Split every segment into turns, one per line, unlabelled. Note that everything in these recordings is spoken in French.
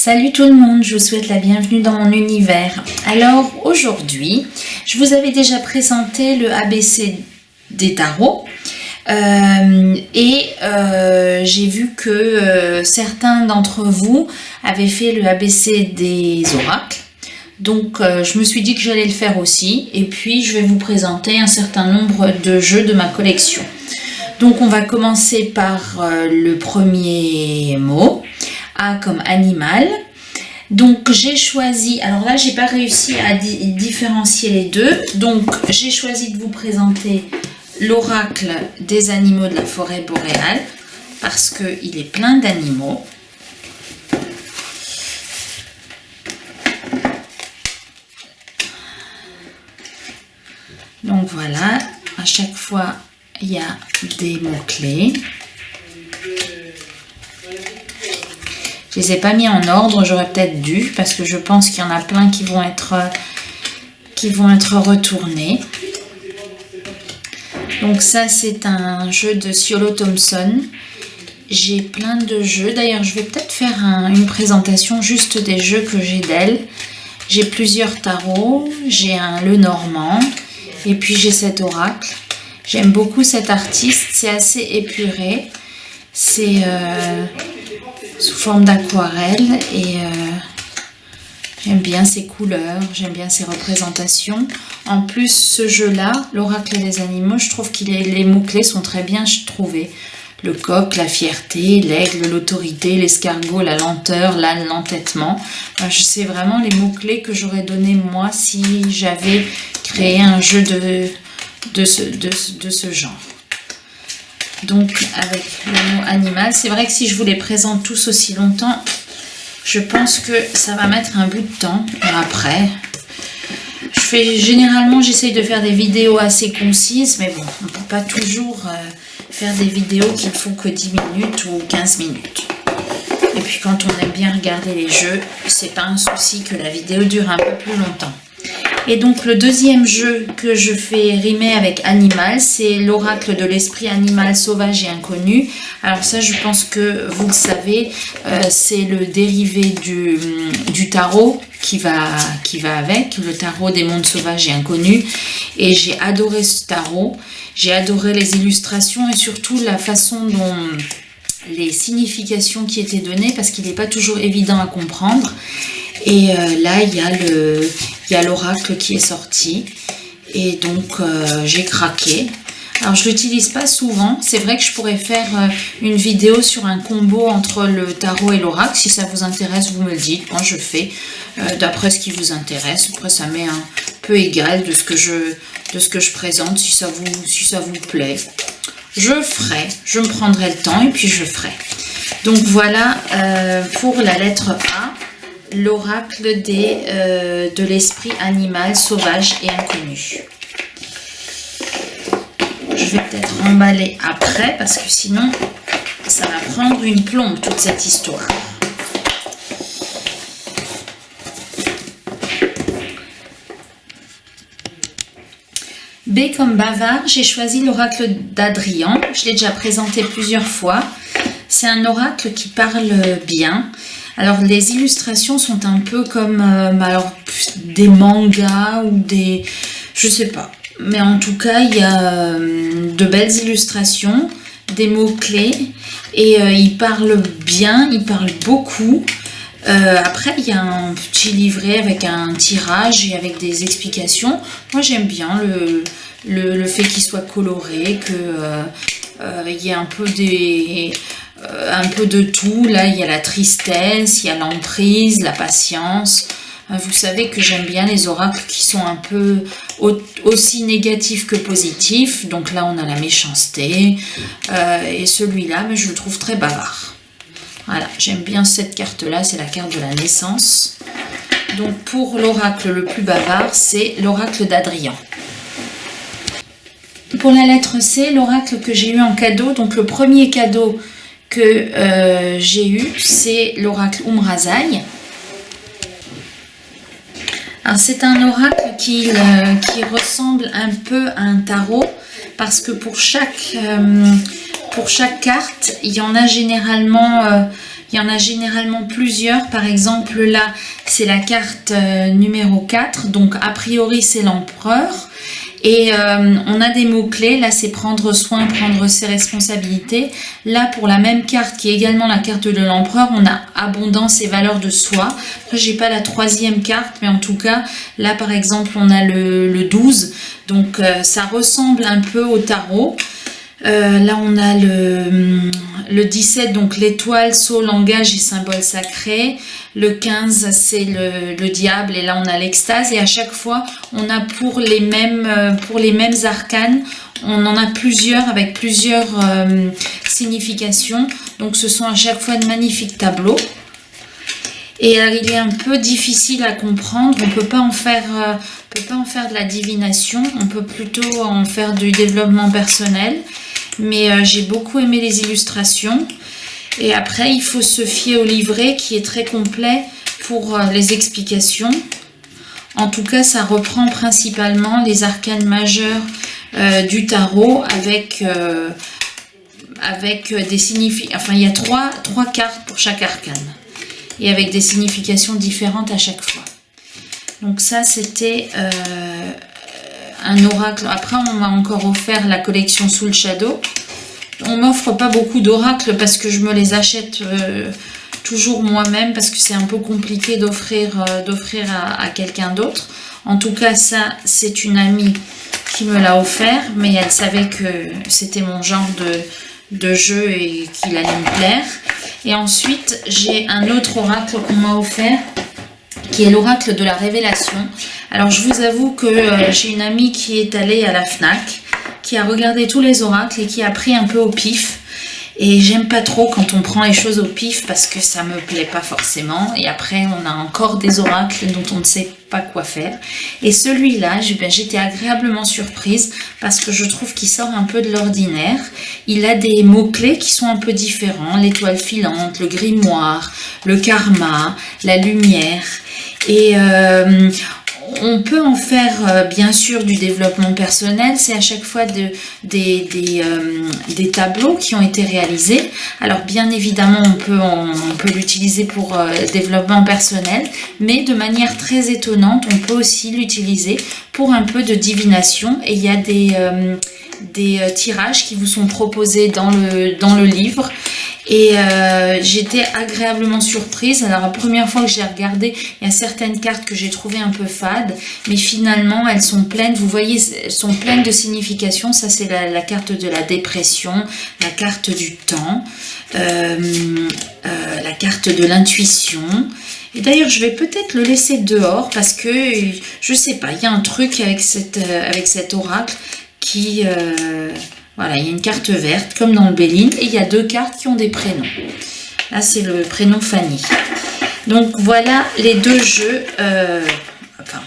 Salut tout le monde, je vous souhaite la bienvenue dans mon univers. Alors aujourd'hui, je vous avais déjà présenté le ABC des tarots j'ai vu que certains d'entre vous avaient fait le ABC des oracles. Donc je me suis dit que j'allais le faire aussi et puis je vais vous présenter un certain nombre de jeux de ma collection. Donc on va commencer par le premier mot. A comme animal. Donc j'ai choisi, alors là j'ai pas réussi à différencier les deux, donc j'ai choisi de vous présenter l'oracle des animaux de la forêt boréale parce qu'il est plein d'animaux. Donc voilà, à chaque fois il y a des mots-clés. Je les ai pas mis en ordre, j'aurais peut-être dû, parce que je pense qu'il y en a plein qui vont être retournés. Donc ça, c'est un jeu de Ciolo Thompson. J'ai plein de jeux. D'ailleurs, je vais peut-être faire une présentation juste des jeux que j'ai d'elle. J'ai plusieurs tarots, j'ai un Lenormand, et puis j'ai cet oracle. J'aime beaucoup cet artiste, c'est assez épuré. C'est sous forme d'aquarelle et j'aime bien ses couleurs, j'aime bien ses représentations. En plus, ce jeu-là, l'oracle des animaux, je trouve que les mots-clés sont très bien trouvés. Le coq, la fierté, l'aigle, l'autorité, l'escargot, la lenteur, l'âne, l'entêtement. C'est vraiment les mots-clés que j'aurais donné moi si j'avais créé un jeu de ce genre. Donc avec le mot animal, c'est vrai que si je vous les présente tous aussi longtemps, je pense que ça va mettre un bout de temps. Après, généralement j'essaye de faire des vidéos assez concises, mais bon, on ne peut pas toujours faire des vidéos qui ne font que 10 minutes ou 15 minutes. Et puis quand on aime bien regarder les jeux, c'est pas un souci que la vidéo dure un peu plus longtemps. Et donc le deuxième jeu que je fais rimer avec animal, c'est l'oracle de l'esprit animal sauvage et inconnu. Alors ça, je pense que vous le savez, c'est le dérivé du tarot qui va avec, le tarot des mondes sauvages et inconnus. Et j'ai adoré ce tarot, j'ai adoré les illustrations et surtout la façon dont les significations qui étaient données, parce qu'il n'est pas toujours évident à comprendre. Et là, il y a l'oracle qui est sorti. Et donc, j'ai craqué. Alors, je ne l'utilise pas souvent. C'est vrai que je pourrais faire une vidéo sur un combo entre le tarot et l'oracle. Si ça vous intéresse, vous me le dites. Moi, je fais d'après ce qui vous intéresse. Après, ça m'est un peu égal de ce que je présente, si ça vous plaît. Je me prendrai le temps et puis je ferai. Donc, voilà pour la lettre A. L'oracle de l'esprit animal sauvage et inconnu. Je vais peut-être emballer après parce que sinon ça va prendre une plombe toute cette histoire. B comme bavard, j'ai choisi l'oracle d'Adrian. Je l'ai déjà présenté plusieurs fois. C'est un oracle qui parle bien. Alors les illustrations sont un peu comme des mangas ou des... je sais pas. Mais en tout cas, il y a de belles illustrations, des mots-clés. Et il parle bien, il parle beaucoup. Après, il y a un petit livret avec un tirage et avec des explications. Moi, j'aime bien le fait qu'il soit coloré, qu'il y ait un peu de tout. Là, il y a la tristesse, il y a l'emprise, la patience. Vous savez que j'aime bien les oracles qui sont un peu aussi négatifs que positifs. Donc là, on a la méchanceté. Et celui-là, je le trouve très bavard. Voilà, j'aime bien cette carte-là. C'est la carte de la naissance. Donc pour l'oracle le plus bavard, c'est l'oracle d'Adrian. Pour la lettre C, l'oracle que j'ai eu en cadeau, donc le premier cadeau que j'ai eu, c'est l'oracle Umrazai. C'est un oracle qui ressemble un peu à un tarot parce que pour chaque carte, il y en a généralement Il y en a généralement plusieurs. Par exemple, là, c'est la carte numéro 4. Donc, a priori, c'est l'empereur. Et on a des mots-clés. Là, c'est prendre soin, prendre ses responsabilités. Là, pour la même carte, qui est également la carte de l'empereur, on a abondance et valeur de soi. Après, j'ai pas la troisième carte, mais en tout cas, là, par exemple, on a le 12. Donc, ça ressemble un peu au tarot. Là, on a le 17, donc l'étoile, sceau, langage et symbole sacré. Le 15, c'est le diable, et là, on a l'extase. Et à chaque fois, on a pour les mêmes arcanes, on en a plusieurs avec plusieurs significations. Donc, ce sont à chaque fois de magnifiques tableaux. Et il est un peu difficile à comprendre. On peut pas en faire de la divination. On peut plutôt en faire du développement personnel. Mais j'ai beaucoup aimé les illustrations. Et après, il faut se fier au livret qui est très complet pour les explications. En tout cas, ça reprend principalement les arcanes majeures du tarot avec des significations. Enfin, il y a trois cartes pour chaque arcane. Et avec des significations différentes à chaque fois. Donc ça, c'était un oracle. Après, on m'a encore offert la collection Soul Shadow. On m'offre pas beaucoup d'oracles parce que je me les achète toujours moi-même parce que c'est un peu compliqué d'offrir à quelqu'un d'autre. En tout cas, ça, c'est une amie qui me l'a offert, mais elle savait que c'était mon genre de jeu et qu'il allait me plaire. Et ensuite, j'ai un autre oracle qu'on m'a offert, qui est l'oracle de la révélation. Alors, je vous avoue que j'ai une amie qui est allée à la FNAC, qui a regardé tous les oracles et qui a pris un peu au pif. Et j'aime pas trop quand on prend les choses au pif parce que ça me plaît pas forcément. Et après, on a encore des oracles dont on ne sait pas quoi faire. Et celui-là, j'étais agréablement surprise parce que je trouve qu'il sort un peu de l'ordinaire. Il a des mots-clés qui sont un peu différents. L'étoile filante, le grimoire, le karma, la lumière. Et on peut en faire bien sûr du développement personnel, c'est à chaque fois des tableaux qui ont été réalisés. Alors bien évidemment on peut l'utiliser pour développement personnel, mais de manière très étonnante on peut aussi l'utiliser pour un peu de divination. Et il y a des tirages qui vous sont proposés dans le livre. Et j'étais agréablement surprise. Alors la première fois que j'ai regardé, il y a certaines cartes que j'ai trouvées un peu fades, mais finalement elles sont pleines, vous voyez, elles sont pleines de significations. Ça c'est la carte de la dépression, la carte du temps, la carte de l'intuition. Et d'ailleurs je vais peut-être le laisser dehors parce que je sais pas, il y a un truc avec cet oracle qui... voilà, il y a une carte verte, comme dans le Béline, et il y a deux cartes qui ont des prénoms. Là, c'est le prénom Fanny. Donc, voilà les deux jeux. Enfin,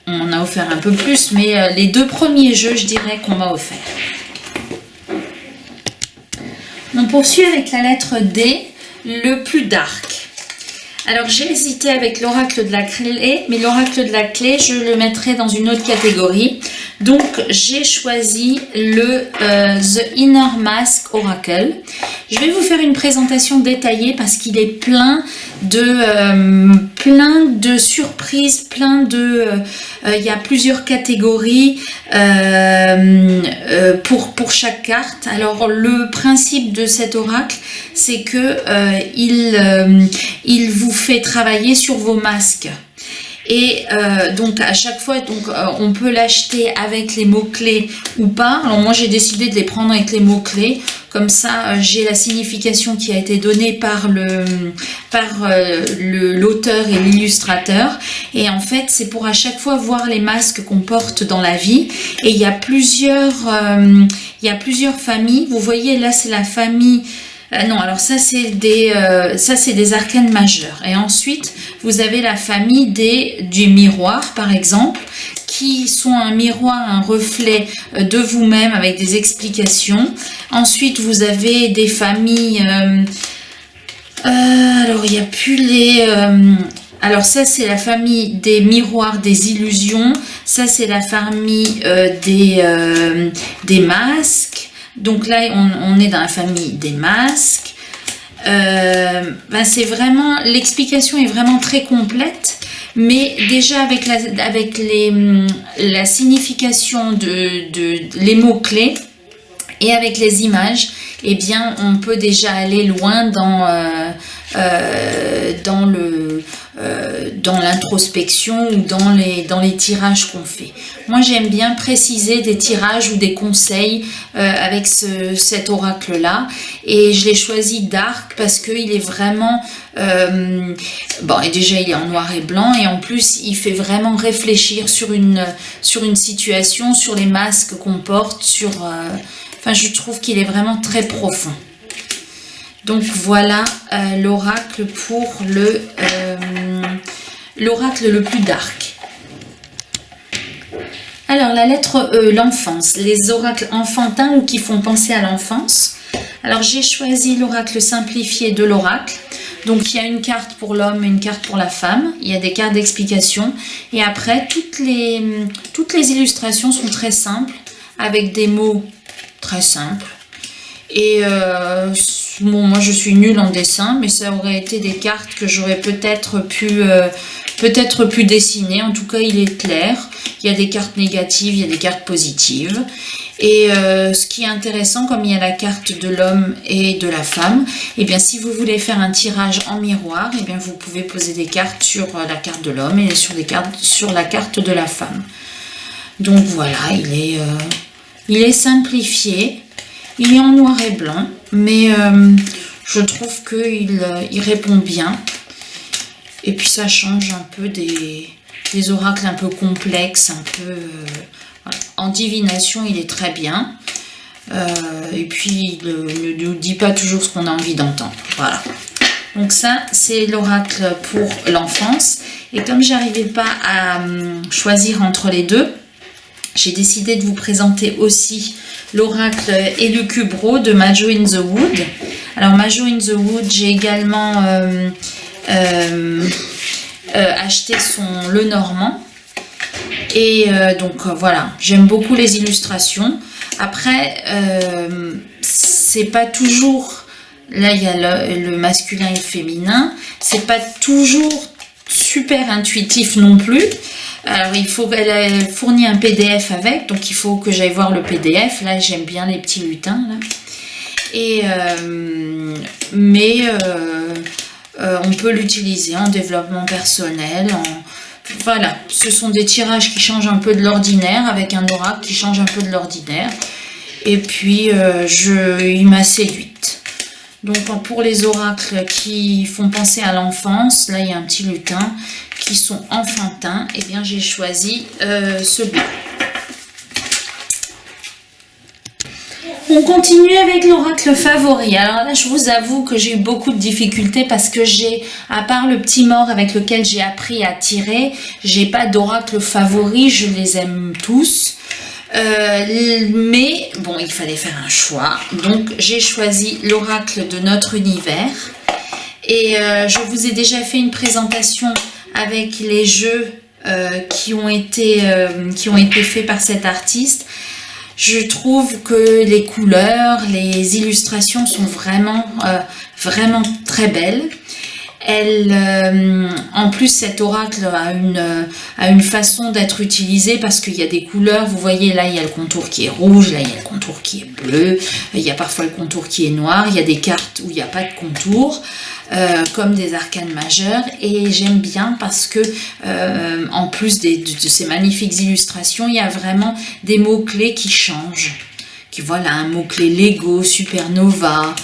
on en a offert un peu plus, mais les deux premiers jeux, je dirais, qu'on m'a offert. On poursuit avec la lettre D, le plus dark. Alors, j'ai hésité avec l'oracle de la clé, mais l'oracle de la clé, je le mettrai dans une autre catégorie. Donc, j'ai choisi le The Inner Mask Oracle. Je vais vous faire une présentation détaillée parce qu'il est plein de surprises, il y a plusieurs catégories pour chaque carte. Alors, le principe de cet oracle, c'est que il vous fait travailler sur vos masques. Et donc à chaque fois, on peut l'acheter avec les mots-clés ou pas. Alors moi j'ai décidé de les prendre avec les mots-clés. Comme ça j'ai la signification qui a été donnée par l'auteur et l'illustrateur. Et en fait c'est pour à chaque fois voir les masques qu'on porte dans la vie. Et il y a plusieurs familles. Vous voyez là c'est la famille... non, alors ça c'est des arcanes majeures. Et ensuite, vous avez la famille du miroir, par exemple, qui sont un miroir, un reflet de vous-même avec des explications. Ensuite, vous avez des familles... alors, il n'y a plus les... alors ça c'est la famille des miroirs, des illusions. Ça c'est la famille des masques. Donc là, on est dans la famille des masques. c'est vraiment, l'explication est vraiment très complète, mais déjà avec la signification les mots-clés et avec les images, eh bien on peut déjà aller loin dans l'introspection ou dans les tirages qu'on fait. Moi j'aime bien préciser des tirages ou des conseils avec cet oracle là, et je l'ai choisi Dark parce qu'il est vraiment et déjà il est en noir et blanc, et en plus il fait vraiment réfléchir sur une situation, sur les masques qu'on porte, je trouve qu'il est vraiment très profond. Donc voilà l'oracle pour l'oracle le plus dark. Alors la lettre E, l'enfance, les oracles enfantins ou qui font penser à l'enfance. Alors j'ai choisi l'oracle simplifié de l'oracle. Donc il y a une carte pour l'homme et une carte pour la femme. Il y a des cartes d'explication. Et après, toutes les illustrations sont très simples, avec des mots très simples. Et moi je suis nulle en dessin, mais ça aurait été des cartes que j'aurais peut-être pu dessiner. En tout cas il est clair, il y a des cartes négatives, il y a des cartes positives, et ce qui est intéressant, comme il y a la carte de l'homme et de la femme, et bien si vous voulez faire un tirage en miroir, et bien vous pouvez poser des cartes sur la carte de l'homme et sur la carte de la femme. Donc voilà, il est simplifié. Il est en noir et blanc, mais je trouve qu'il répond bien. Et puis ça change un peu des oracles un peu complexes, voilà. En divination, il est très bien. Et puis, il ne nous dit pas toujours ce qu'on a envie d'entendre. Voilà. Donc ça, c'est l'oracle pour l'enfance. Et comme j'arrivais pas à choisir entre les deux, j'ai décidé de vous présenter aussi l'oracle Elucubro de Majo in the Wood. Alors Majo in the Wood, j'ai également acheté le Normand. Et voilà, j'aime beaucoup les illustrations. Après, c'est pas toujours... Là, il y a le masculin et le féminin. C'est pas toujours super intuitif non plus. Alors, elle fournit un PDF avec, donc il faut que j'aille voir le PDF. Là, j'aime bien les petits lutins, là. Et, on peut l'utiliser en développement personnel. Voilà, ce sont des tirages qui changent un peu de l'ordinaire, avec un oracle qui change un peu de l'ordinaire. Et puis, il m'a séduite. Donc, pour les oracles qui font penser à l'enfance, là, il y a un petit lutin, qui sont enfantins, et bien j'ai choisi celui-là. On continue avec l'oracle favori. Alors là, je vous avoue que j'ai eu beaucoup de difficultés parce que à part le petit mort avec lequel j'ai appris à tirer, j'ai pas d'oracle favori, je les aime tous. Mais bon, il fallait faire un choix. Donc j'ai choisi l'oracle de notre univers. Et je vous ai déjà fait une présentation avec les jeux qui ont été faits par cet artiste. Je trouve que les couleurs, les illustrations sont vraiment très belles. En plus, cet oracle a une façon d'être utilisé parce qu'il y a des couleurs. Vous voyez, là, il y a le contour qui est rouge, là, il y a le contour qui est bleu, il y a parfois le contour qui est noir, il y a des cartes où il n'y a pas de contour. Comme des arcanes majeures, et j'aime bien parce que en plus de ces magnifiques illustrations, il y a vraiment des mots-clés qui changent. Voilà, un mot-clé Lego, supernova,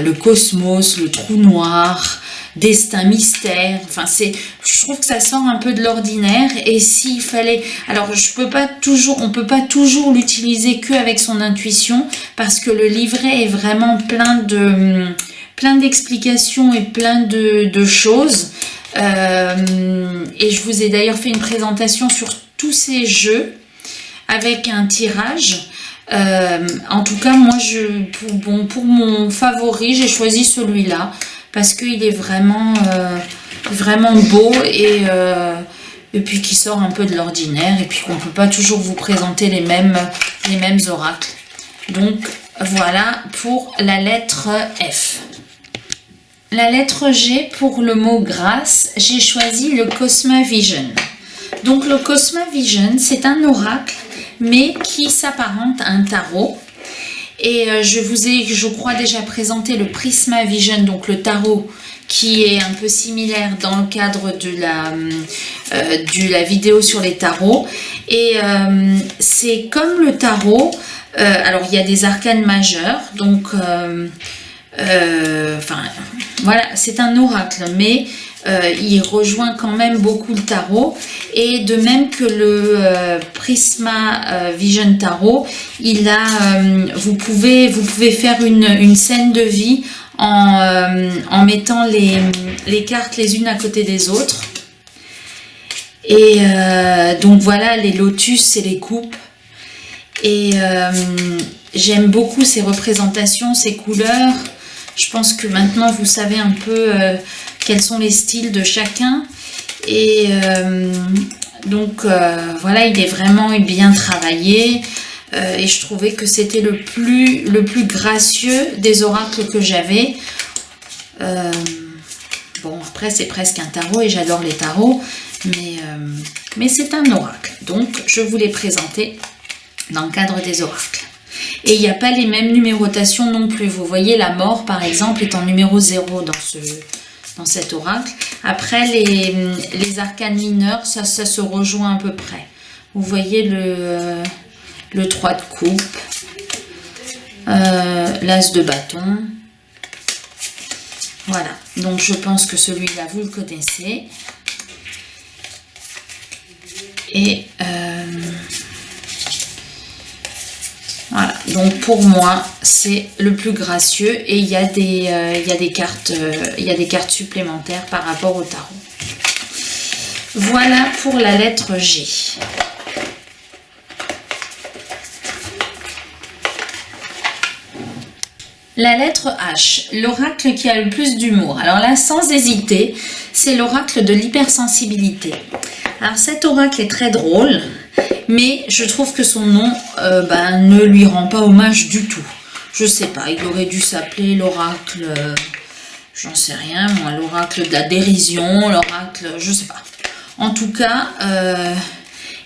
le cosmos, le trou noir, destin mystère. Enfin, je trouve que ça sort un peu de l'ordinaire, et s'il fallait... Alors, on peut pas toujours l'utiliser qu'avec son intuition, parce que le livret est vraiment plein d'explications et plein de choses. Et je vous ai d'ailleurs fait une présentation sur tous ces jeux avec un tirage. En tout cas, moi, pour mon favori, j'ai choisi celui-là parce qu'il est vraiment beau, et puis qui sort un peu de l'ordinaire, et puis qu'on ne peut pas toujours vous présenter les mêmes oracles. Donc, voilà pour la lettre F. la lettre G pour le mot grâce, j'ai choisi le Cosma Vision. Donc le Cosma Vision, c'est un oracle, mais qui s'apparente à un tarot. Et je vous ai, je crois, déjà présenté le Prisma Vision, donc le tarot, qui est un peu similaire dans le cadre de la vidéo sur les tarots. Et c'est comme le tarot, alors il y a des arcanes majeurs, donc voilà, c'est un oracle, mais il rejoint quand même beaucoup le tarot. Et de même que le Prisma Vision Tarot, il a, vous pouvez faire une scène de vie en mettant les cartes les unes à côté des autres. Et donc voilà, les lotus et les coupes. Et j'aime beaucoup ces représentations, ces couleurs. Je pense que maintenant vous savez un peu quels sont les styles de chacun. Et donc voilà, il est vraiment bien travaillé. Et je trouvais que c'était le plus gracieux des oracles que j'avais. Bon, après c'est presque un tarot et j'adore les tarots, mais c'est un oracle. Donc je vous l'ai présenté dans le cadre des oracles. Et il n'y a pas les mêmes numérotations non plus. Vous voyez, la mort par exemple est en numéro 0 dans cet oracle. Après les arcanes mineurs, ça se rejoint à peu près. Vous voyez le 3 de coupe, l'as de bâton. Voilà, donc je pense que celui-là vous le connaissez. Et voilà, donc pour moi c'est le plus gracieux et il y a des cartes supplémentaires par rapport au tarot. Voilà pour la lettre G. La lettre H, l'oracle qui a le plus d'humour. Alors là, sans hésiter, c'est l'oracle de l'hypersensibilité. Alors cet oracle est très drôle, mais je trouve que son nom ne lui rend pas hommage du tout. Je sais pas, il aurait dû s'appeler l'oracle, j'en sais rien, moi, l'oracle de la dérision, l'oracle, je sais pas. En tout cas,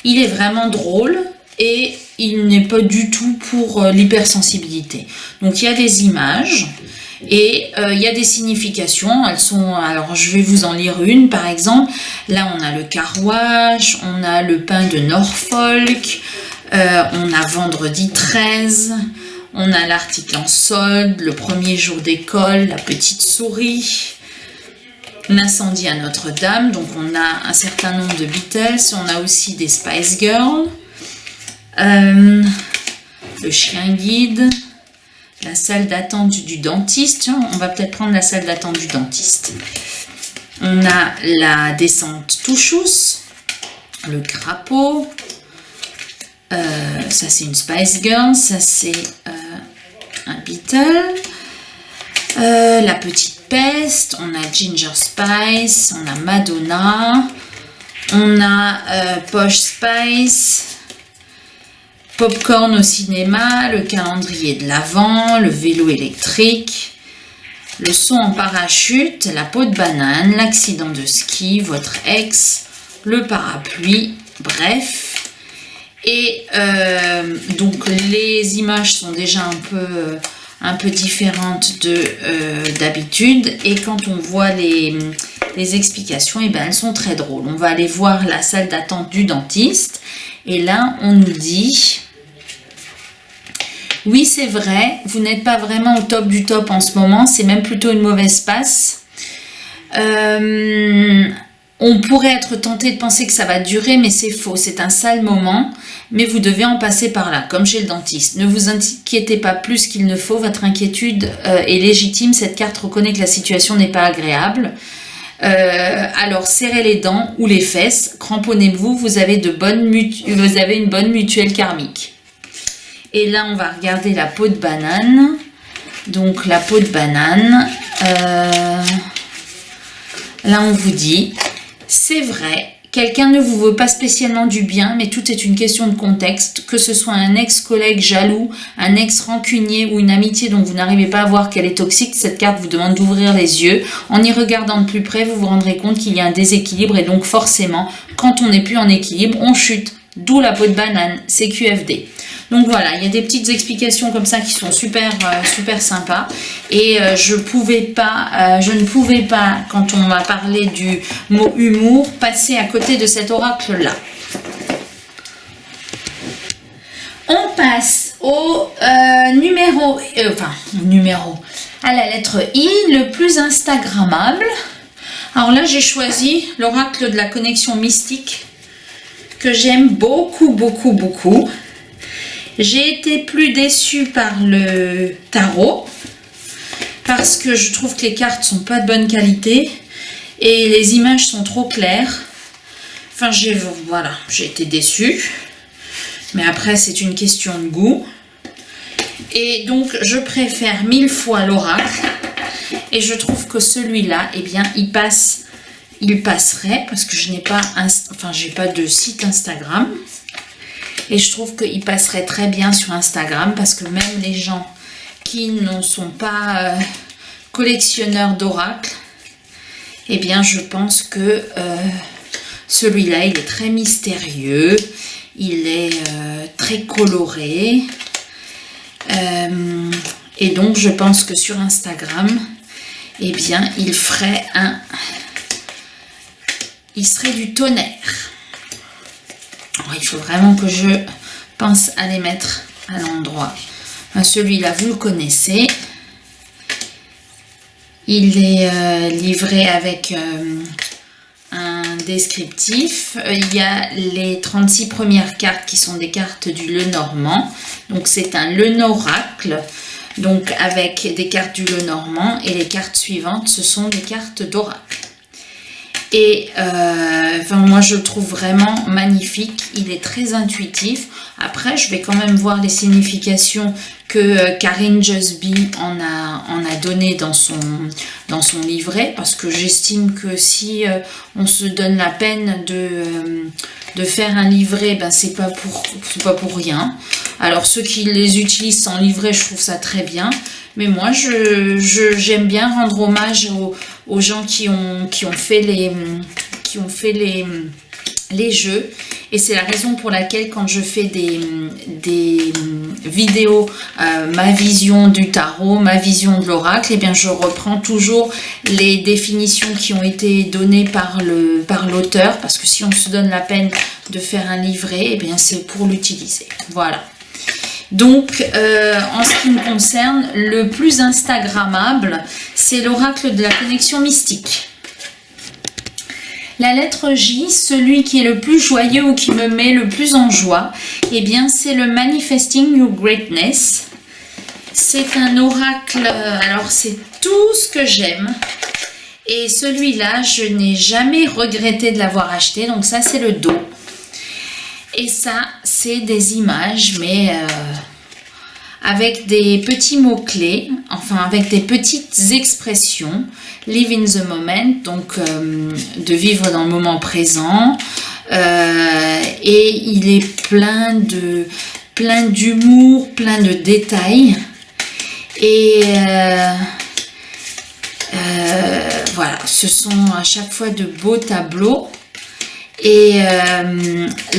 il est vraiment drôle et il n'est pas du tout pour l'hypersensibilité. Donc il y a des images et il y a des significations. Elles sont, alors je vais vous en lire une par exemple. Là on a le carouage, on a le pain de Norfolk, on a vendredi 13, on a l'article en solde, le premier jour d'école, la petite souris, l'incendie à Notre-Dame. Donc on a un certain nombre de Beatles, on a aussi des Spice Girls. Le chien guide, la salle d'attente du dentiste. Tiens, on va peut-être prendre la salle d'attente du dentiste. On a la descente Touchous, le crapaud, ça c'est une Spice Girl, ça c'est un Beatle, la petite peste, on a Ginger Spice, on a Madonna, on a Posh Spice, Popcorn au cinéma, le calendrier de l'Avent, le vélo électrique, le saut en parachute, la peau de banane, l'accident de ski, votre ex, le parapluie, bref. Et donc les images sont déjà un peu différentes d'habitude. Et quand on voit les explications, et ben elles sont très drôles. On va aller voir la salle d'attente du dentiste. Et là, on nous dit... Oui, c'est vrai, vous n'êtes pas vraiment au top du top en ce moment, c'est même plutôt une mauvaise passe. On pourrait être tenté de penser que ça va durer, mais c'est faux, c'est un sale moment, mais vous devez en passer par là, comme chez le dentiste. Ne vous inquiétez pas plus qu'il ne faut, votre inquiétude est légitime, cette carte reconnaît que la situation n'est pas agréable. Alors serrez les dents ou les fesses, cramponnez-vous, vous avez une bonne mutuelle karmique. Et là, on va regarder la peau de banane. Donc, la peau de banane. Là, on vous dit, c'est vrai quelqu'un ne vous veut pas spécialement du bien, mais tout est une question de contexte, que ce soit un ex-collègue jaloux, un ex-rancunier ou une amitié dont vous n'arrivez pas à voir qu'elle est toxique. Cette carte vous demande d'ouvrir les yeux. En y regardant de plus près, vous vous rendrez compte qu'il y a un déséquilibre et donc forcément, quand on n'est plus en équilibre, on chute. D'où la peau de banane, c'est QFD. Donc voilà, il y a des petites explications comme ça qui sont super sympas. Et je ne pouvais pas, quand on m'a parlé du mot humour, passer à côté de cet oracle-là. On passe au numéro, à la lettre I, le plus instagrammable. Alors là, j'ai choisi l'oracle de la connexion mystique, que j'aime beaucoup. J'ai été plus déçue par le tarot parce que je trouve que les cartes sont pas de bonne qualité et les images sont trop claires. Enfin, j'ai été déçue. Mais après, c'est une question de goût. Et donc, je préfère 1000 fois l'oracle. Et je trouve que celui-là, eh bien, il passerait parce que je n'ai pas, j'ai pas de site Instagram. Et je trouve qu'il passerait très bien sur Instagram parce que même les gens qui ne sont pas collectionneurs d'oracles, eh bien, je pense que celui-là, il est très mystérieux, il est très coloré. Et donc, je pense que sur Instagram, eh bien, il serait du tonnerre. Alors, il faut vraiment que je pense à les mettre à l'endroit. Celui-là, vous le connaissez. Il est livré avec un descriptif. Il y a les 36 premières cartes qui sont des cartes du Lenormand. Donc, c'est un Lenoracle. Donc, avec des cartes du Lenormand. Et les cartes suivantes, ce sont des cartes d'oracle. Et moi, je le trouve vraiment magnifique. Il est très intuitif. Après, je vais quand même voir les significations que Karine Jusby en a donné dans son livret. Parce que j'estime que si on se donne la peine de faire un livret, ben c'est pas pour rien. Alors, ceux qui les utilisent sans livret, je trouve ça très bien. Mais moi, j'aime bien rendre hommage aux gens qui ont fait les jeux. Et c'est la raison pour laquelle quand je fais des vidéos, ma vision du tarot, ma vision de l'oracle, eh bien je reprends toujours les définitions qui ont été données par l'auteur. Parce que si on se donne la peine de faire un livret, eh bien c'est pour l'utiliser. Voilà. Donc, en ce qui me concerne, le plus instagrammable, c'est l'oracle de la connexion mystique. La lettre J, celui qui est le plus joyeux ou qui me met le plus en joie, eh bien, c'est le Manifesting Your Greatness. C'est un oracle, alors c'est tout ce que j'aime. Et celui-là, je n'ai jamais regretté de l'avoir acheté, donc ça, c'est le dos. Et ça, c'est des images, mais avec des petits mots-clés, enfin avec des petites expressions. Live in the moment, donc de vivre dans le moment présent. Et il est plein d'humour, plein de détails. Et voilà, ce sont à chaque fois de beaux tableaux. Et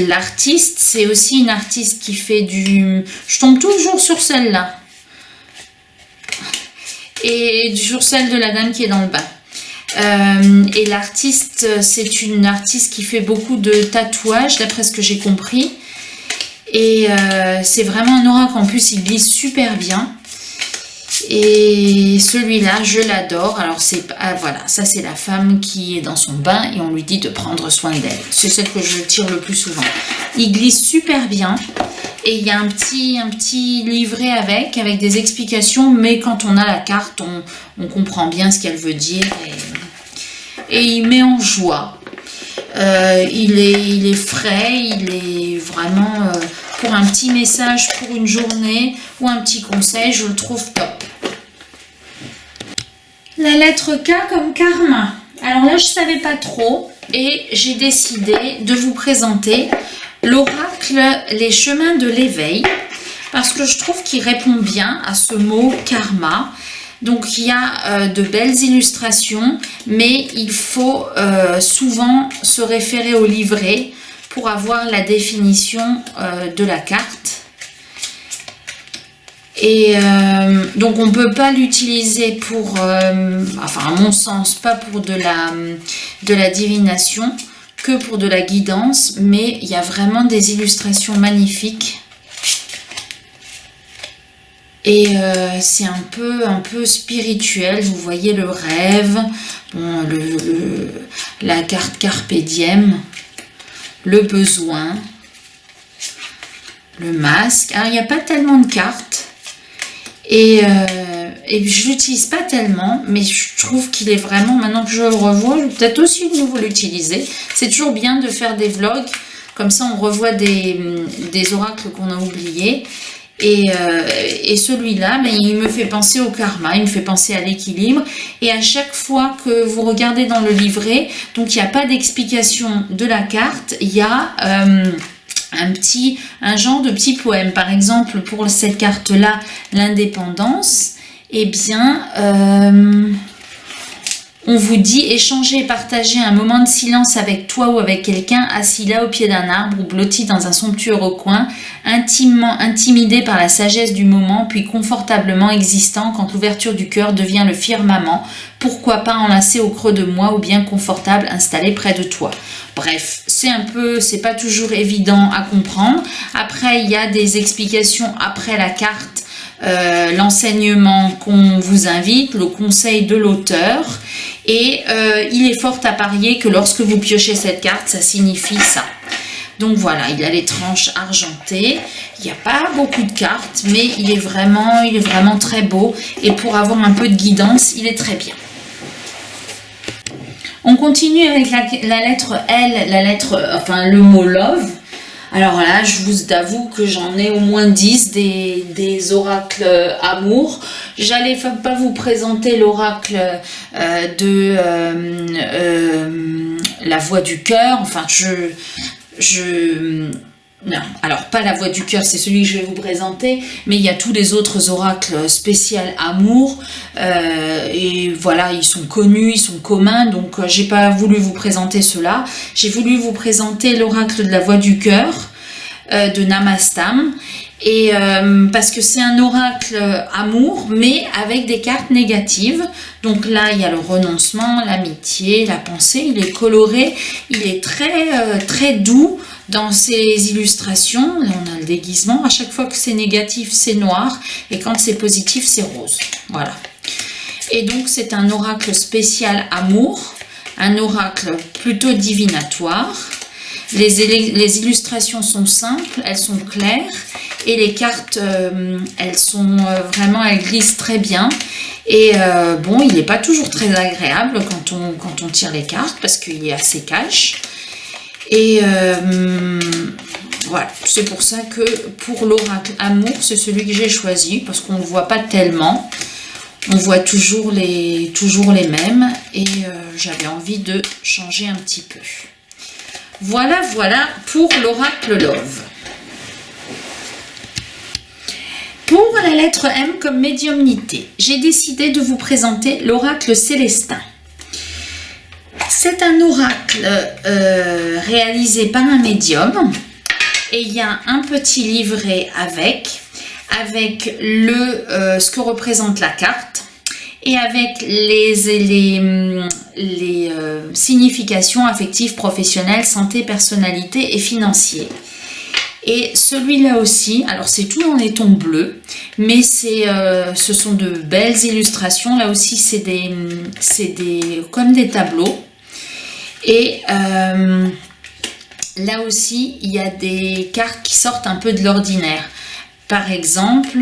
l'artiste, c'est aussi une artiste qui fait du... Je tombe toujours sur celle-là. Et sur celle de la dame qui est dans le bas. Et l'artiste, c'est une artiste qui fait beaucoup de tatouages, d'après ce que j'ai compris. Et c'est vraiment un oracle. En plus, il glisse super bien. Et celui-là, je l'adore. Alors, voilà, ça c'est la femme qui est dans son bain et on lui dit de prendre soin d'elle. C'est celle que je tire le plus souvent. Il glisse super bien et il y a un petit livret avec des explications, mais quand on a la carte, on comprend bien ce qu'elle veut dire et il met en joie. Il est frais, il est vraiment pour un petit message pour une journée ou un petit conseil, je le trouve top. La lettre K comme karma. Alors là, je ne savais pas trop. et j'ai décidé de vous présenter l'oracle Les chemins de l'éveil parce que je trouve qu'il répond bien à ce mot karma. Donc il y a de belles illustrations, mais il faut souvent se référer au livret pour avoir la définition de la carte. Et donc on ne peut pas l'utiliser pour, enfin à mon sens, pas pour de la divination, que pour de la guidance, mais il y a vraiment des illustrations magnifiques. Et c'est un peu spirituel, vous voyez le rêve, bon, la carte Carpe Diem, le besoin, le masque. Alors il n'y a pas tellement de cartes et je l'utilise pas tellement, mais je trouve qu'il est vraiment, maintenant que je le revois, je vais peut-être aussi de nouveau l'utiliser. C'est toujours bien de faire des vlogs, comme ça on revoit des oracles qu'on a oubliés. Et celui-là, ben, il me fait penser au karma, il me fait penser à l'équilibre. Et à chaque fois que vous regardez dans le livret, donc il n'y a pas d'explication de la carte, il y a un genre de petit poème. Par exemple, pour cette carte-là, l'indépendance, eh bien, on vous dit échanger et partager un moment de silence avec toi ou avec quelqu'un assis là au pied d'un arbre ou blotti dans un somptueux recoin, intimement intimidé par la sagesse du moment, puis confortablement existant quand l'ouverture du cœur devient le firmament. Pourquoi pas enlacé au creux de moi ou bien confortable installé près de toi. Bref, c'est pas toujours évident à comprendre. Après, il y a des explications après la carte. L'enseignement qu'on vous invite, le conseil de l'auteur, et il est fort à parier que lorsque vous piochez cette carte, ça signifie ça. Donc voilà, il a les tranches argentées, il n'y a pas beaucoup de cartes, mais il est vraiment très beau, et pour avoir un peu de guidance, il est très bien. On continue avec la lettre L, enfin le mot love. Alors là, je vous avoue que j'en ai au moins 10 des oracles amour. J'allais pas vous présenter l'oracle de la voix du cœur. Enfin, non, alors pas la voix du cœur, c'est celui que je vais vous présenter, mais il y a tous les autres oracles spéciaux amour, et voilà, ils sont connus, ils sont communs, donc j'ai pas voulu vous présenter cela. J'ai voulu vous présenter l'oracle de la voix du cœur de Namastam, et parce que c'est un oracle amour, mais avec des cartes négatives. Donc là, il y a le renoncement, l'amitié, la pensée, il est coloré, il est très doux dans ses illustrations. Là, on a le déguisement. À chaque fois que c'est négatif, c'est noir. Et quand c'est positif, c'est rose. Voilà. Et donc, c'est un oracle spécial amour. Un oracle plutôt divinatoire. Les illustrations sont simples, elles sont claires. Et les cartes, elles sont elles glissent très bien. Et bon, il n'est pas toujours très agréable quand on tire les cartes parce qu'il est assez cash. Et voilà, c'est pour ça que pour l'oracle amour, c'est celui que j'ai choisi parce qu'on ne le voit pas tellement. On voit toujours les mêmes et j'avais envie de changer un petit peu. Voilà pour l'oracle Love. Pour la lettre M comme médiumnité, j'ai décidé de vous présenter l'oracle Célestin. C'est un oracle réalisé par un médium et il y a un petit livret avec ce que représente la carte et avec les significations affectives, professionnelles, santé, personnalité et financier. Et celui-là aussi, alors c'est tout dans les tons bleus, mais ce sont de belles illustrations. Là aussi, c'est comme des tableaux. Et là aussi, il y a des cartes qui sortent un peu de l'ordinaire. Par exemple,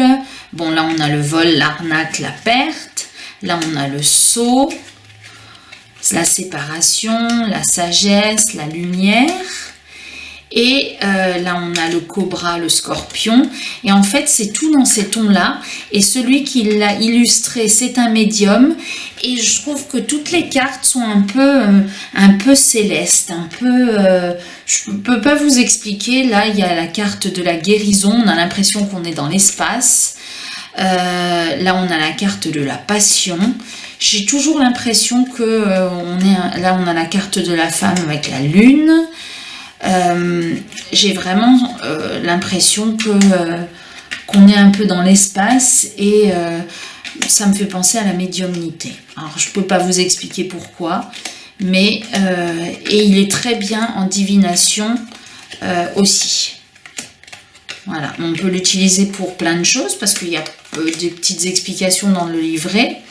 bon là on a le vol, l'arnaque, la perte. Là on a le sceau, la séparation, la sagesse, la lumière. Et là, on a le cobra, le scorpion. Et en fait, c'est tout dans ces tons-là. Et celui qui l'a illustré, c'est un médium. Et je trouve que toutes les cartes sont un peu célestes, un peu... je ne peux pas vous expliquer. Là, il y a la carte de la guérison. On a l'impression qu'on est dans l'espace. Là, on a la carte de la passion. J'ai toujours l'impression que là, on a la carte de la femme avec la lune. J'ai vraiment l'impression qu'on est un peu dans l'espace et ça me fait penser à la médiumnité. Alors, je ne peux pas vous expliquer pourquoi, mais et il est très bien en divination aussi. Voilà, on peut l'utiliser pour plein de choses parce qu'il y a des petites explications dans le livret.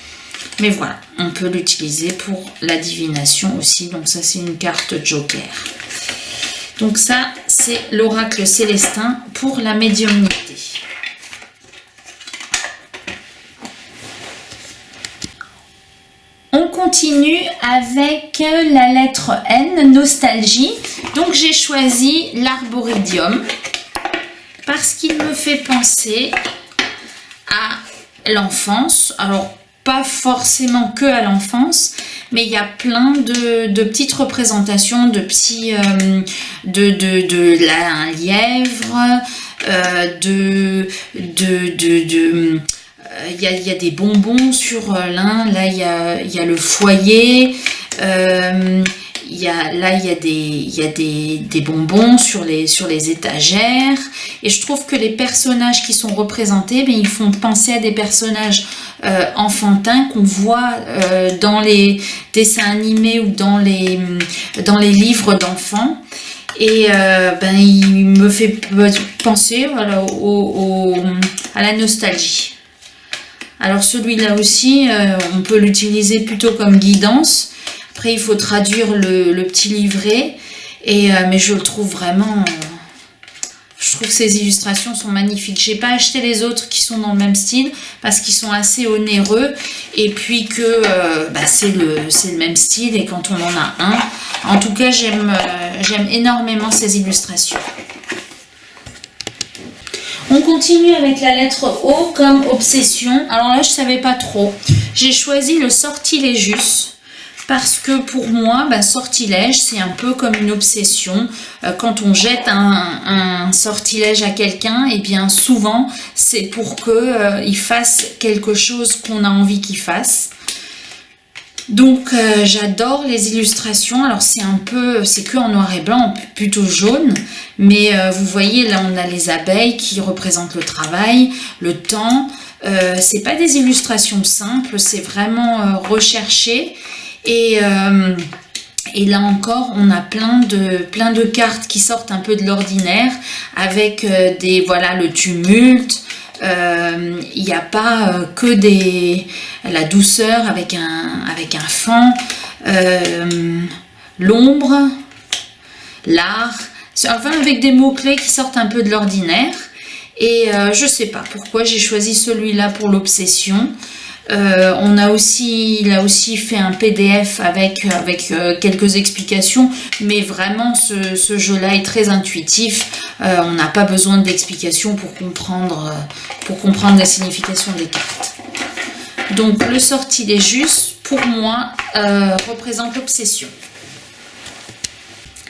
Mais voilà, on peut l'utiliser pour la divination aussi. Donc ça, c'est une carte joker. Donc ça, c'est l'oracle célestin pour la médiumnité. On continue avec la lettre N, nostalgie. Donc j'ai choisi l'arboridium parce qu'il me fait penser à l'enfance. Alors, pas forcément que à l'enfance, mais il y a plein de petites représentations, de petits, un lièvre, il y a des bonbons sur l'un, là il y a le foyer, il y a des bonbons sur les étagères, et je trouve que les personnages qui sont représentés, ils font penser à des personnages enfantins qu'on voit dans les dessins animés ou dans les livres d'enfants. Et il me fait penser à la nostalgie. Alors celui-là aussi, on peut l'utiliser plutôt comme guidance. Après, il faut traduire le petit livret, mais je le trouve vraiment... je trouve que ces illustrations sont magnifiques. J'ai pas acheté les autres qui sont dans le même style parce qu'ils sont assez onéreux, et puis que c'est le même style, et quand on en a un... En tout cas, j'aime énormément ces illustrations. On continue avec la lettre O comme obsession. Alors là, je savais pas trop. J'ai choisi le sortilégus. Parce que pour moi, sortilège, c'est un peu comme une obsession. Quand on jette un sortilège à quelqu'un, et bien souvent, c'est pour qu'il fasse quelque chose qu'on a envie qu'il fasse. Donc j'adore les illustrations. Alors c'est que en noir et blanc, plutôt jaune. Mais vous voyez, là on a les abeilles qui représentent le travail, le temps. C'est pas des illustrations simples, c'est vraiment recherché. Et là encore, on a plein de cartes qui sortent un peu de l'ordinaire, avec le tumulte. Il n'y a pas que la douceur avec un fan, l'ombre, l'art, enfin avec des mots-clés qui sortent un peu de l'ordinaire. Et je sais pas pourquoi j'ai choisi celui-là pour l'obsession. Il a aussi fait un PDF avec quelques explications, mais vraiment ce jeu-là est très intuitif. On n'a pas besoin d'explications pour comprendre la signification des cartes. Donc le sortilégus, pour moi, représente l'obsession.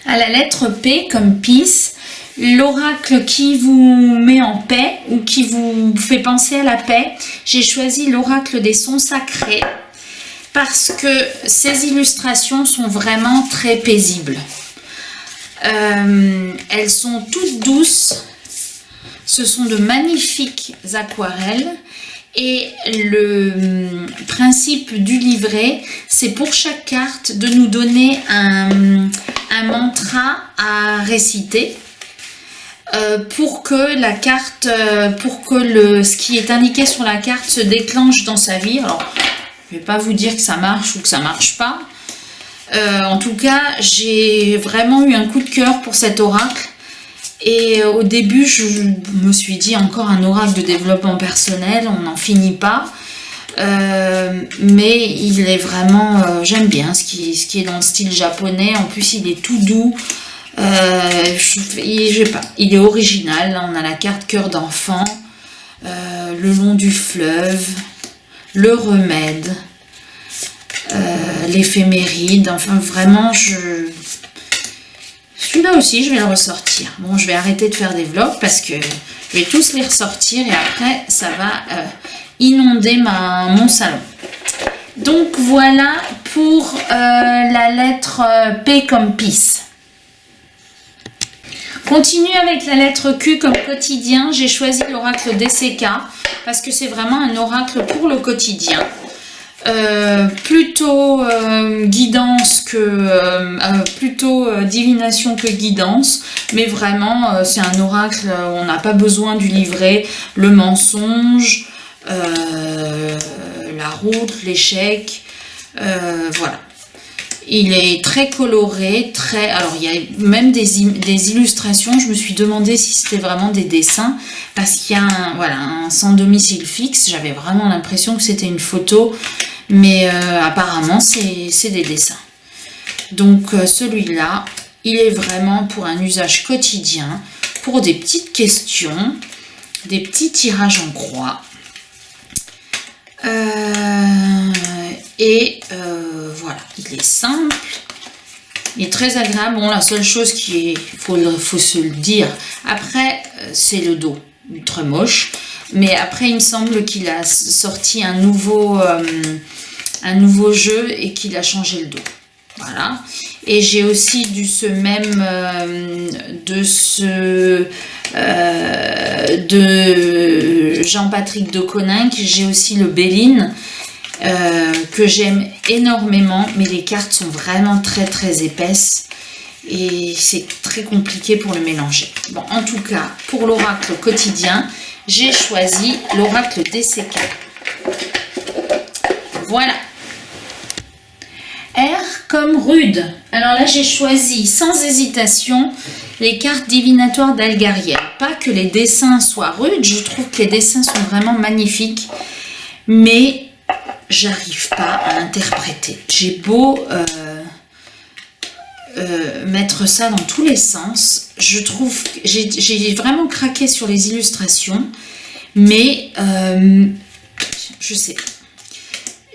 À la lettre P comme peace, l'oracle qui vous met en paix ou qui vous fait penser à la paix, j'ai choisi l'oracle des sons sacrés parce que ces illustrations sont vraiment très paisibles. Elles sont toutes douces, ce sont de magnifiques aquarelles, et le principe du livret, c'est pour chaque carte de nous donner un mantra à réciter. Pour que la carte, ce qui est indiqué sur la carte se déclenche dans sa vie. Alors, je ne vais pas vous dire que ça marche ou que ça ne marche pas. En tout cas, j'ai vraiment eu un coup de cœur pour cet oracle. Et au début, je me suis dit encore un oracle de développement personnel, on n'en finit pas. Mais il est vraiment, j'aime bien ce qui est dans le style japonais. En plus, il est tout doux. Je sais pas, il est original. Là, on a la carte cœur d'enfant, le long du fleuve, le remède, l'éphéméride. Enfin, vraiment, celui-là aussi, je vais le ressortir. Bon, je vais arrêter de faire des vlogs parce que je vais tous les ressortir et après, ça va inonder mon salon. Donc, voilà pour la lettre P comme Peace. Continue avec la lettre Q comme quotidien. J'ai choisi l'oracle DCK parce que c'est vraiment un oracle pour le quotidien. Plutôt guidance que plutôt divination que guidance, mais vraiment c'est un oracle où on n'a pas besoin du livret, le mensonge, la route, l'échec, voilà. Il est très coloré, alors il y a même des illustrations. Je me suis demandé si c'était vraiment des dessins parce qu'il y a un sans domicile fixe. J'avais vraiment l'impression que c'était une photo, mais apparemment c'est des dessins. Donc celui-là, il est vraiment pour un usage quotidien, pour des petites questions, des petits tirages en croix. Voilà, il est simple, il est très agréable. Bon, la seule chose il faut se le dire, après c'est le dos, très moche, mais après il me semble qu'il a sorti un nouveau jeu et qu'il a changé le dos. Voilà, et j'ai aussi de Jean-Patrick de Coninck, j'ai aussi le Béline que j'aime énormément, mais les cartes sont vraiment très très épaisses et c'est très compliqué pour le mélanger. Bon, en tout cas, pour l'oracle quotidien, j'ai choisi l'oracle DCK. Voilà. R comme rude. Alors là, j'ai choisi sans hésitation les cartes divinatoires d'Algariel. Pas que les dessins soient rudes, je trouve que les dessins sont vraiment magnifiques, mais j'arrive pas à interpréter. J'ai beau mettre ça dans tous les sens, je trouve que j'ai vraiment craqué sur les illustrations, mais je sais pas.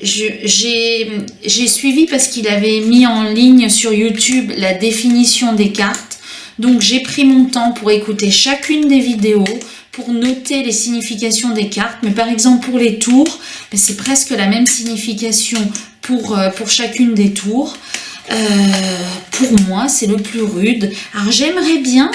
J'ai suivi parce qu'il avait mis en ligne sur YouTube la définition des cartes. Donc j'ai pris mon temps pour écouter chacune des vidéos, pour noter les significations des cartes. Mais par exemple pour les tours, c'est presque la même signification pour chacune des tours. Pour moi, c'est le plus rude. Alors j'aimerais bien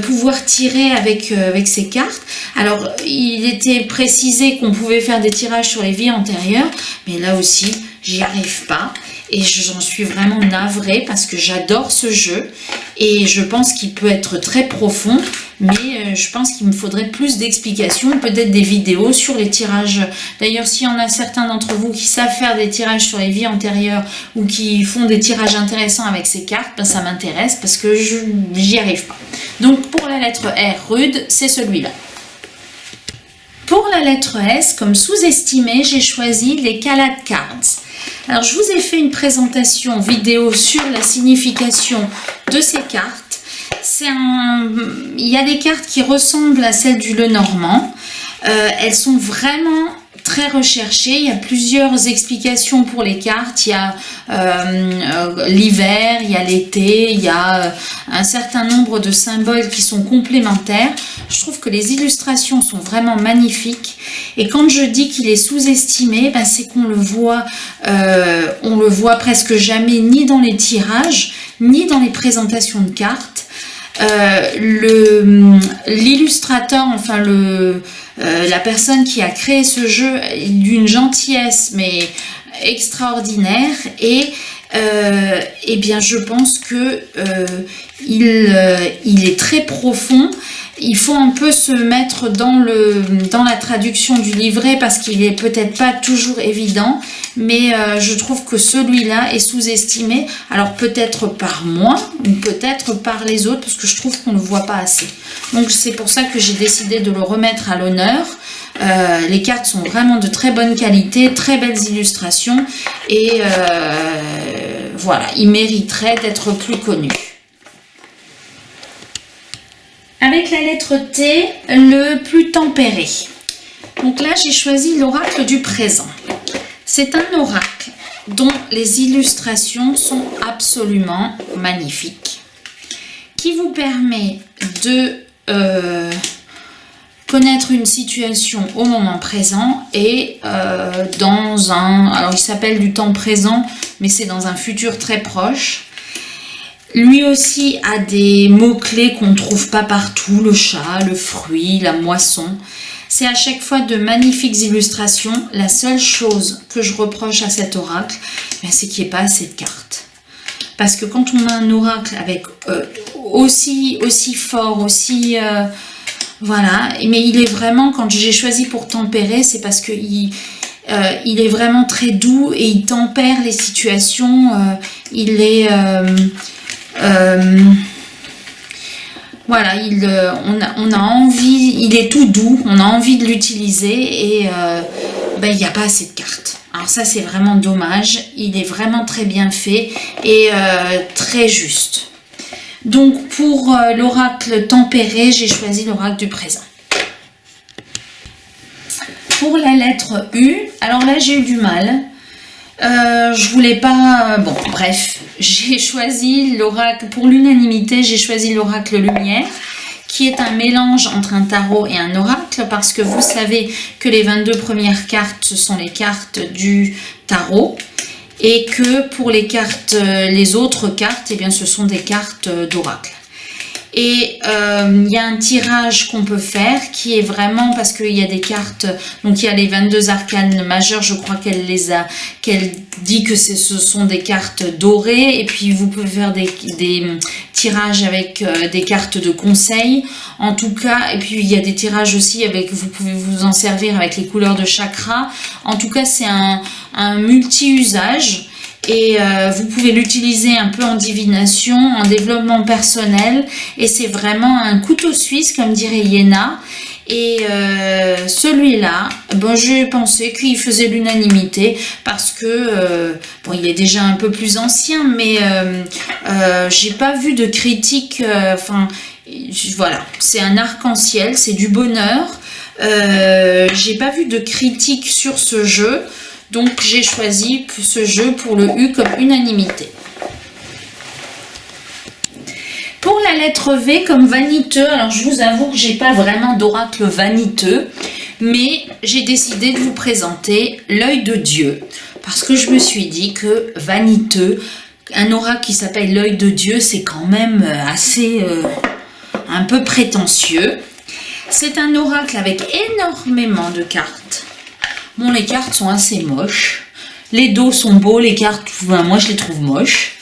pouvoir tirer avec ces cartes. Alors il était précisé qu'on pouvait faire des tirages sur les vies antérieures, mais là aussi j'y arrive pas et j'en suis vraiment navrée parce que j'adore ce jeu et je pense qu'il peut être très profond, mais je pense qu'il me faudrait plus d'explications, peut-être des vidéos sur les tirages. D'ailleurs, s'il y en a certains d'entre vous qui savent faire des tirages sur les vies antérieures ou qui font des tirages intéressants avec ces cartes, ben ça m'intéresse parce que j'y arrive pas. Donc pour la lettre R rude, c'est celui-là. Pour la lettre S, comme sous-estimé, j'ai choisi les Kalad Cards. Alors je vous ai fait une présentation vidéo sur la signification de ces cartes. Il y a des cartes qui ressemblent à celles du Lenormand. Elles sont vraiment très recherchées. Il y a plusieurs explications pour les cartes. Il y a l'hiver, il y a l'été, il y a un certain nombre de symboles qui sont complémentaires. Je trouve que les illustrations sont vraiment magnifiques. Et quand je dis qu'il est sous-estimé, ben c'est qu'on le voit presque jamais ni dans les tirages, ni dans les présentations de cartes. L'illustrateur, enfin la personne qui a créé ce jeu est d'une gentillesse mais extraordinaire et bien je pense que il est très profond. Il faut un peu se mettre dans la traduction du livret parce qu'il est peut-être pas toujours évident, mais je trouve que celui-là est sous-estimé. Alors peut-être par moi ou peut-être par les autres parce que je trouve qu'on ne le voit pas assez. Donc c'est pour ça que j'ai décidé de le remettre à l'honneur. Les cartes sont vraiment de très bonne qualité, très belles illustrations et voilà, il mériterait d'être plus connu. avec la lettre T, le plus tempéré. Donc là, j'ai choisi l'oracle du présent. C'est un oracle dont les illustrations sont absolument magnifiques, qui vous permet de connaître une situation au moment présent et dans un... Alors, il s'appelle du temps présent, mais c'est dans un futur très proche. Lui aussi a des mots-clés qu'on ne trouve pas partout, le chat, le fruit, la moisson. C'est à chaque fois de magnifiques illustrations. La seule chose que je reproche à cet oracle, c'est qu'il n'y ait pas assez de cartes. Parce que quand on a un oracle avec aussi fort, aussi... voilà, mais il est vraiment, quand j'ai choisi pour tempérer, c'est parce que il est vraiment très doux et il tempère les situations. Il est... voilà, on a envie, il est tout doux, on a envie de l'utiliser et il n'y a pas assez de cartes. Alors ça, c'est vraiment dommage. Il est vraiment très bien fait et très juste. Donc pour l'oracle tempéré, j'ai choisi l'oracle du présent. Pour la lettre U, alors là j'ai eu du mal. Je voulais pas... bon, bref, j'ai choisi l'oracle, pour l'unanimité, j'ai choisi l'oracle lumière, qui est un mélange entre un tarot et un oracle, parce que vous savez que les 22 premières cartes, ce sont les cartes du tarot, et que pour les cartes, les autres cartes, eh bien, ce sont des cartes d'oracle. Et il y a un tirage qu'on peut faire qui est vraiment, parce qu'il y a des cartes, donc il y a les 22 arcanes majeures, je crois qu'elle dit que ce sont des cartes dorées, et puis vous pouvez faire des tirages avec des cartes de conseil, en tout cas, et puis il y a des tirages aussi avec, vous pouvez vous en servir avec les couleurs de chakra. En tout cas, c'est un multi-usage. Et vous pouvez l'utiliser un peu en divination, en développement personnel. Et c'est vraiment un couteau suisse, comme dirait Iéna. Et celui-là, bon, j'ai pensé qu'il faisait l'unanimité parce que, bon, il est déjà un peu plus ancien, mais j'ai pas vu de critique. Enfin, voilà, c'est un arc-en-ciel, c'est du bonheur. J'ai pas vu de critique sur ce jeu. Donc j'ai choisi ce jeu pour le U comme unanimité. Pour la lettre V comme vaniteux, alors je vous avoue que j'ai pas vraiment d'oracle vaniteux, mais j'ai décidé de vous présenter l'œil de Dieu, parce que je me suis dit que vaniteux, un oracle qui s'appelle l'œil de Dieu, c'est quand même assez un peu prétentieux. C'est un oracle avec énormément de cartes. Bon, les cartes sont assez moches. Les dos sont beaux, les cartes, moi je les trouve moches.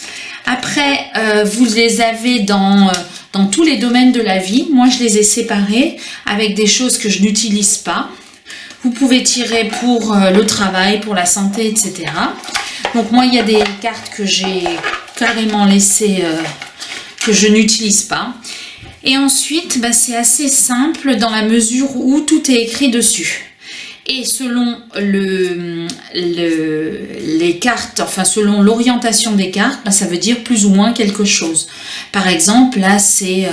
Après, vous les avez dans tous les domaines de la vie. Moi, je les ai séparés avec des choses que je n'utilise pas. Vous pouvez tirer pour le travail, pour la santé, etc. Donc moi, il y a des cartes que j'ai carrément laissées, que je n'utilise pas. Et ensuite, c'est assez simple dans la mesure où tout est écrit dessus. Et selon les cartes, enfin selon l'orientation des cartes, ça veut dire plus ou moins quelque chose. Par exemple, là c'est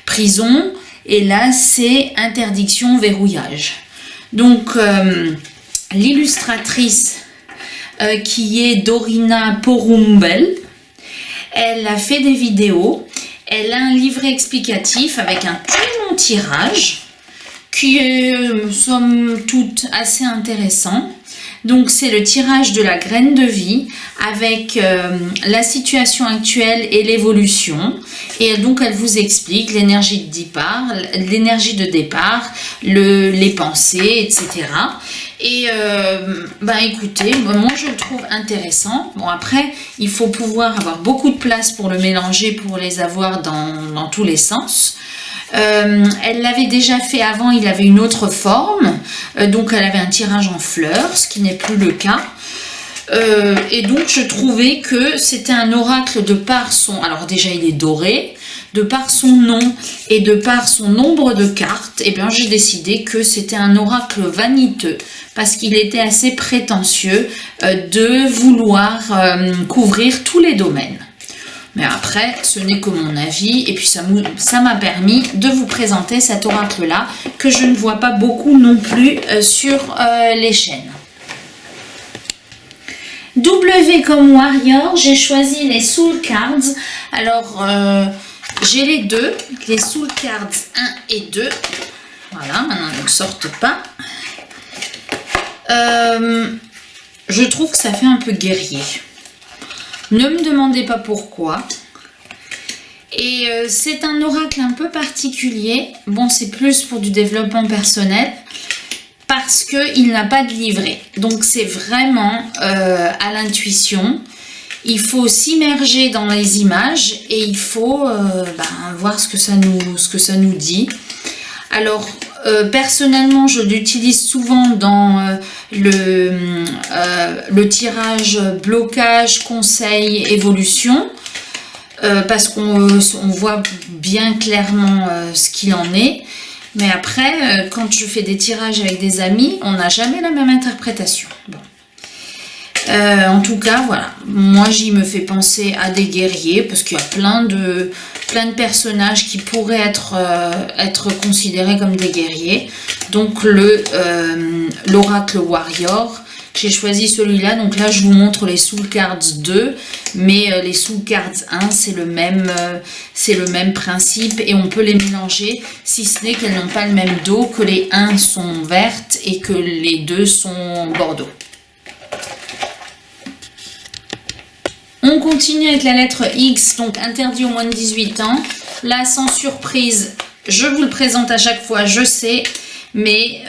prison et là c'est interdiction, verrouillage. Donc l'illustratrice qui est Dorina Porumbel, elle a fait des vidéos, elle a un livret explicatif avec un tout long tirage, qui est, somme toute, assez intéressant. Donc, c'est le tirage de la graine de vie avec la situation actuelle et l'évolution. Et donc, elle vous explique l'énergie de départ, les pensées, etc. Et, écoutez, moi, je le trouve intéressant. Bon, après, il faut pouvoir avoir beaucoup de place pour le mélanger, pour les avoir dans tous les sens. Elle l'avait déjà fait avant, il avait une autre forme, donc elle avait un tirage en fleurs, ce qui n'est plus le cas. Et donc je trouvais que c'était un oracle de par son... Alors déjà il est doré, de par son nom et de par son nombre de cartes, et bien j'ai décidé que c'était un oracle vaniteux, parce qu'il était assez prétentieux de vouloir couvrir tous les domaines. Mais après, ce n'est que mon avis. Et puis, ça m'a permis de vous présenter cet oracle-là, que je ne vois pas beaucoup non plus sur les chaînes. W comme Warrior, j'ai choisi les Soul Cards. Alors, j'ai les deux, les Soul Cards 1 et 2. Voilà, maintenant ils ne sortent pas. Je trouve que ça fait un peu guerrier. Ne me demandez pas pourquoi. Et c'est un oracle un peu particulier. Bon, c'est plus pour du développement personnel. Parce qu'il n'a pas de livret. Donc c'est vraiment à l'intuition. Il faut s'immerger dans les images et il faut voir ce que ça nous dit. Alors personnellement, je l'utilise souvent dans le tirage blocage, conseil, évolution. Parce qu'on voit bien clairement ce qu'il en est. Mais après, quand je fais des tirages avec des amis, on n'a jamais la même interprétation. Bon. En tout cas, voilà. Moi, j'y me fais penser à des guerriers, parce qu'il y a plein de personnages qui pourraient être considérés comme des guerriers. Donc, l'Oracle Warrior, j'ai choisi celui-là. Donc là, je vous montre les Soul Cards 2, mais les Soul Cards 1, c'est le même principe et on peut les mélanger, si ce n'est qu'elles n'ont pas le même dos, que les 1 sont vertes et que les 2 sont bordeaux. On continue avec la lettre X, donc interdit aux moins de 18 ans. Là, sans surprise, je vous le présente à chaque fois, je sais. Mais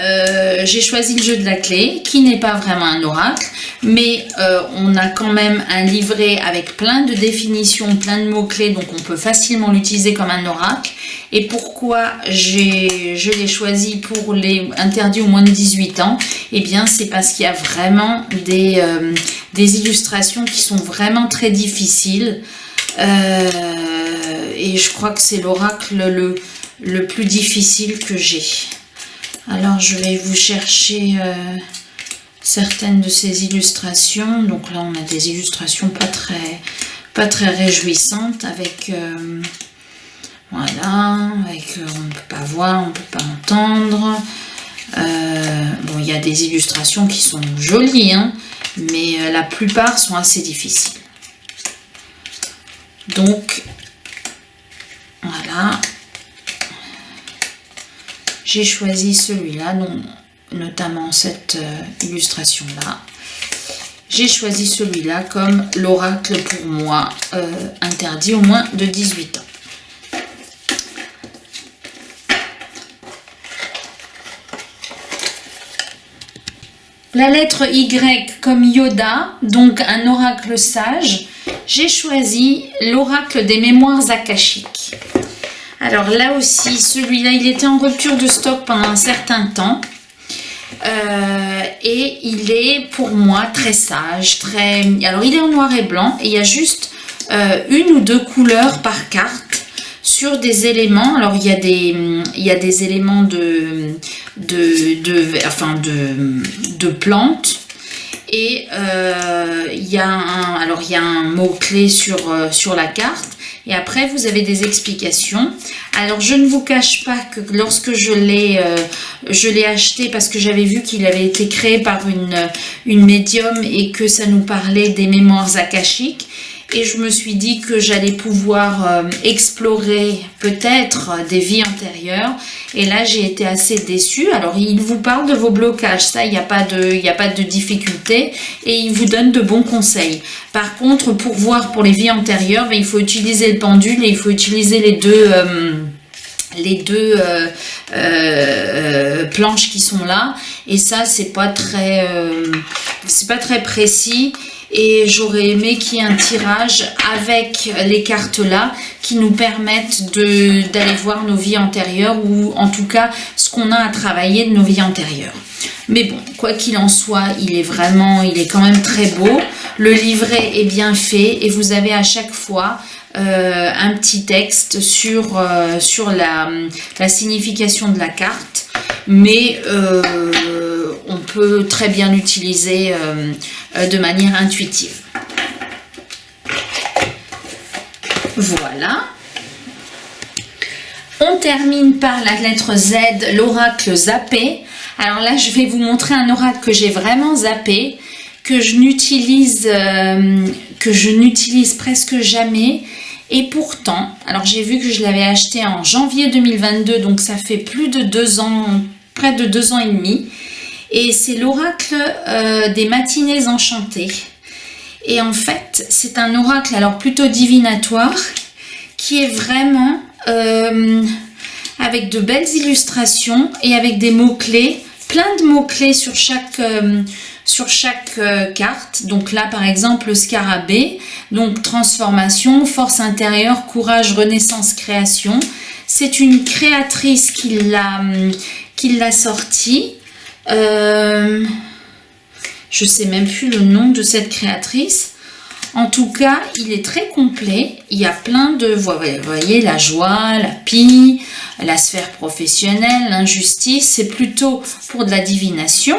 j'ai choisi le jeu de la clé, qui n'est pas vraiment un oracle, mais on a quand même un livret avec plein de définitions, plein de mots-clés, donc on peut facilement l'utiliser comme un oracle. Et pourquoi je l'ai choisi pour les interdits aux moins de 18 ans? Eh bien, c'est parce qu'il y a vraiment des illustrations qui sont vraiment très difficiles. Et je crois que c'est l'oracle le plus difficile que j'ai. Alors, je vais vous chercher certaines de ces illustrations. Donc là, on a des illustrations pas très réjouissantes avec... voilà, avec on ne peut pas voir, on ne peut pas entendre. Bon, il y a des illustrations qui sont jolies, hein, mais la plupart sont assez difficiles. Donc, voilà. J'ai choisi celui-là, notamment cette illustration-là. J'ai choisi celui-là comme l'oracle pour moi, interdit aux moins de 18 ans. La lettre Y comme Yoda, donc un oracle sage. J'ai choisi l'oracle des mémoires akashiques. Alors là aussi, celui-là, il était en rupture de stock pendant un certain temps. Et il est pour moi très sage, alors il est en noir et blanc et il y a juste une ou deux couleurs par carte sur des éléments. Alors il y a des éléments de plantes. Et il y a un mot-clé sur la carte. Et après, vous avez des explications. Alors, je ne vous cache pas que lorsque je l'ai acheté, parce que j'avais vu qu'il avait été créé par une médium et que ça nous parlait des mémoires akashiques. Et je me suis dit que j'allais pouvoir explorer peut-être des vies antérieures. Et là, j'ai été assez déçue. Alors, il vous parle de vos blocages. Ça, il n'y a pas de difficulté. Et il vous donne de bons conseils. Par contre, pour voir pour les vies antérieures, il faut utiliser le pendule et il faut utiliser les deux planches qui sont là. Et ça, c'est pas très précis. Et j'aurais aimé qu'il y ait un tirage avec les cartes là qui nous permettent d'aller voir nos vies antérieures, ou en tout cas ce qu'on a à travailler de nos vies antérieures. Mais bon, quoi qu'il en soit, il est quand même très beau. Le livret est bien fait et vous avez à chaque fois un petit texte sur la signification de la carte. Mais on peut très bien l'utiliser de manière intuitive. Voilà. On termine par la lettre Z, l'oracle zappé. Alors là, je vais vous montrer un oracle que j'ai vraiment zappé, que je n'utilise presque jamais. Et pourtant, alors j'ai vu que je l'avais acheté en janvier 2022, donc ça fait plus de 2 ans, près de 2 ans et demi. Et c'est l'oracle des matinées enchantées. Et en fait, c'est un oracle alors plutôt divinatoire qui est vraiment avec de belles illustrations et avec des mots-clés, plein de mots-clés sur chaque carte. Donc là, par exemple, le scarabée, donc transformation, force intérieure, courage, renaissance, création. C'est une créatrice qui l'a sorti. Je sais même plus le nom de cette créatrice. En tout cas, il est très complet. Il y a plein de, vous voyez, la joie, la pie, la sphère professionnelle, l'injustice. C'est plutôt pour de la divination.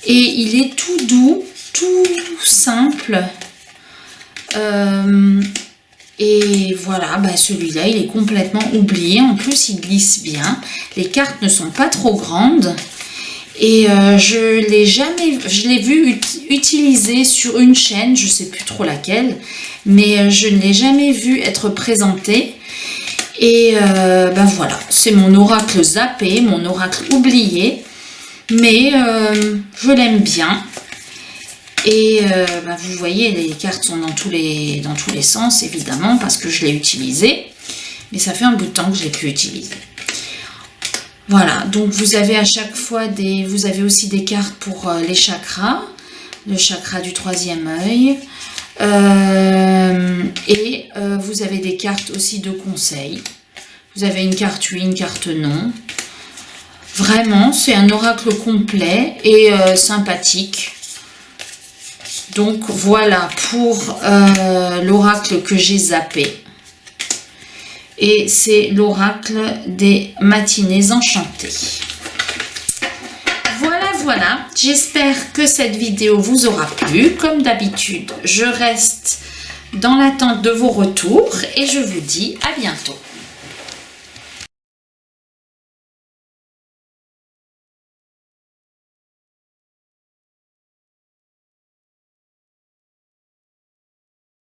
Et il est tout doux, tout simple. Et voilà, bah celui-là, il est complètement oublié. En plus, il glisse bien. Les cartes ne sont pas trop grandes. Et je l'ai vu utilisé sur une chaîne, je ne sais plus trop laquelle, mais je ne l'ai jamais vu être présenté. Et ben voilà, c'est mon oracle zappé, mon oracle oublié, mais je l'aime bien. Et ben vous voyez, les cartes sont dans tous les sens, évidemment, parce que je l'ai utilisé, mais ça fait un bout de temps que je l'ai pu utiliser. Voilà, donc vous avez à chaque fois vous avez aussi des cartes pour les chakras, le chakra du 3e œil, et vous avez des cartes aussi de conseils. Vous avez une carte oui, une carte non. Vraiment, c'est un oracle complet et sympathique. Donc voilà pour l'oracle que j'ai zappé. Et c'est l'oracle des matinées enchantées. Voilà, j'espère que cette vidéo vous aura plu. Comme d'habitude, je reste dans l'attente de vos retours et je vous dis à bientôt.